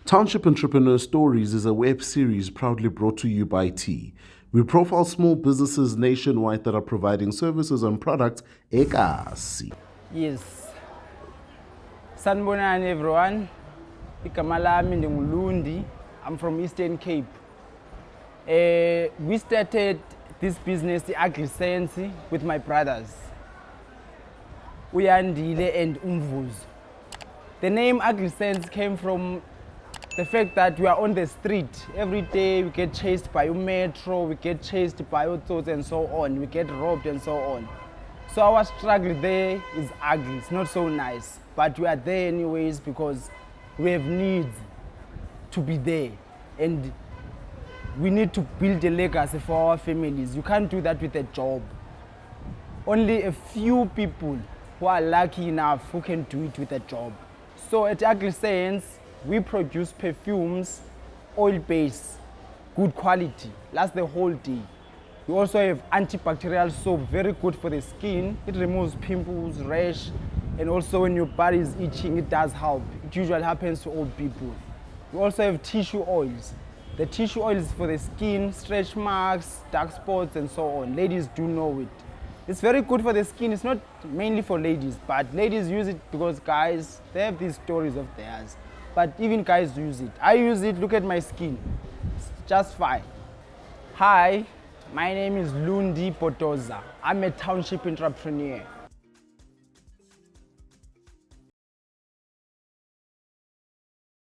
Township Entrepreneurs Stories is a web series proudly brought to you by T. We profile small businesses nationwide that are providing services and products ekasi. Yes. Sanibonani everyone. Igama lami Ulundi. I'm from Eastern Cape. We started this business, the Agri-Sense, with my brothers, Uyandile and Umvuzo. The name Agri-Sense came from the fact that we are on the street. Every day we get chased by metro, we get chased by autos and so on. We get robbed and so on. So our struggle there is ugly. It's not so nice. But we are there anyways because we have needs to be there. And we need to build a legacy for our families. You can't do that with a job. Only a few people who are lucky enough who can do it with a job. So at Agri-Sense, we produce perfumes, oil-based, good quality, lasts the whole day. We also have antibacterial soap, very good for the skin. It removes pimples, rash, and also when your body is itching, it does help. It usually happens to old people. We also have tissue oils. The tissue oil is for the skin, stretch marks, dark spots, and so on. Ladies do know it. It's very good for the skin. It's not mainly for ladies, but ladies use it because guys, they have these stories of theirs. But even guys use it. I use it, look at my skin. It's just fine. Hi, my name is Budozah. I'm a township entrepreneur.